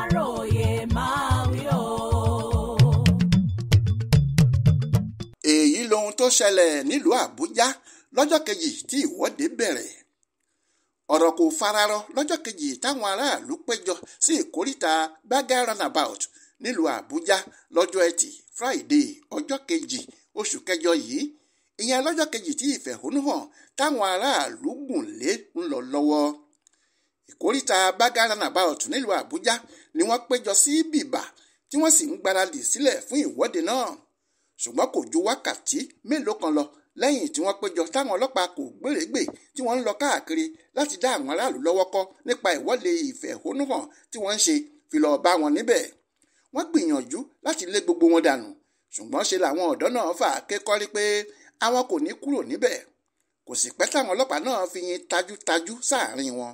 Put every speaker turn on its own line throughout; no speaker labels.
Aláròyé máa wí o.
èyí lohun tó ṣẹlẹ̀ nílùú Àbújá lọ́jọ́ kejì tí ìwọ́de bẹ̀rẹ̀. ọ̀rọ̀ kò fararọ lọ́jọ́ kejì táwọn aráàlú péjọ sí ìkóríta Gbágá roundabout nílùú Àbújá lọ́jọ́ Ẹtì Friday ọjọ́ kejì oṣù kẹjọ yìí, ìyẹn lọ́jọ́ kejì tí ìfẹ̀hónúhàn táwọn aráàlú gùn lé ń lọ lọ́wọ́. ìkóríta Gbágá roundabout nílùú Àbújá ni wọ́n péjọ sí bìbà tí wọ́n sì ń gbáradì sílẹ̀ fún ìwọ́de náà. ṣùgbọ́n kò ju wákàtí mélòó kan lọ lẹ́yìn tí wọ́n péjọ táwọn ọlọ́pàá kò gbèrègbè tí wọ́n ń lọ káàkiri láti dá àwọn aráàlú lọ́wọ́ kọ́ nípa ìwọ́de ìfẹ̀hónúhàn tí wọ́n ń ṣe fi lọ́ọ́ bá wọn níbẹ̀. wọ́n gbìyànjú láti lé gbogbo wọn dànù, ṣùgbọ́n ṣe làwọn ọ̀dọ́ náà fà á ké kọ́rí pé àwọn kò ní kúrò níbẹ̀. kò sì pẹ́ táwọn ọlọ́pàá náà fi yin tajútajú sáàrin wọn.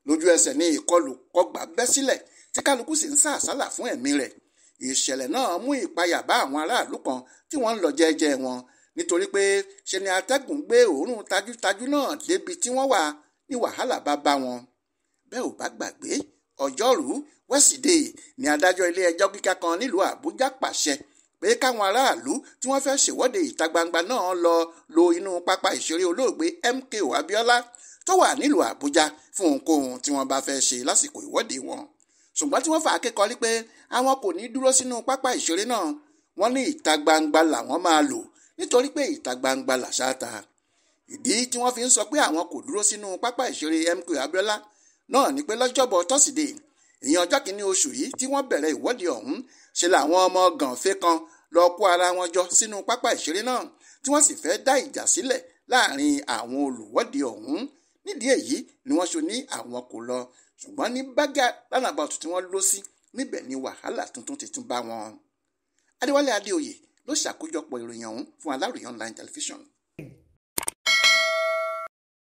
lójú ẹsẹ̀ ní ìkọlù kọgbà bẹ́ sílẹ̀ tí kálukú sì ń sá àsálà fún ẹ̀mí rẹ̀. ìṣẹ̀lẹ̀ náà mú ìpayà bá àwọn aráàlú kan tí wọ́n ń lọ jẹ́jẹ́ wọn nítorí pé ṣe ni atẹ́gùn gbé òórùn tajútajú náà débi tí wọ́n wà ní wàhálà bá wọn. bẹ́ẹ̀ ò bá gbàgbé, ọjọ́rú wẹ́sídẹ̀ẹ́ ni adájọ́ ilé ẹjọ́ gíga kan nílùú Àbújá pàṣẹ pé káwọn aráàlú tí wọ́n fẹ́ ṣèwọ́de ìta gbangba náà lọ lo inú pápá ìṣeré olóògbé MKO Abiola tó wà nílùú Àbújá fún ohunkóhun tí wọ́n bá fẹ́ ṣe lásìkò ìwọ́de wọn. ṣùgbọ́n tí wọ́n fà á kékọ́rí pé àwọn kò ní dúró sínú pápá ìṣeré náà, wọ́n ní ìta gbangba làwọn máa lò nítorí pé ìta gbangba làṣà ta. ìdí tí wọ́n fi ń sọ pé àwọn kò dúró sínú pápá ìṣeré MKO Abiola náà ni pé lọ́jọ́bọ̀ tọ́sídẹ̀ẹ́ ìyẹn ọjọ́ kìíní oṣù yìí tí wọ́n bẹ̀rẹ̀ ìwọ́de ọ̀hún ṣe làwọn ọmọ gànfẹ́ kan lọ kó ara wọn jọ sínú pápá ìṣeré náà tí wọ́n sì fẹ́ dá ìjà sílẹ̀ láàrin àwọn olùwọ́de ọ̀hún. nídìí èyí ni wọ́n ṣe ní àwọn kò lọ, ṣùgbọ́n ní Gbágá roundabout tí wọ́n lọ sí níbẹ̀ ni wàhálà tuntun ti tún bá wọn. Adéwálé Adéoyè ló ṣàkójọpọ̀ ìròyìn ọ̀hún fún Aláròyé online television.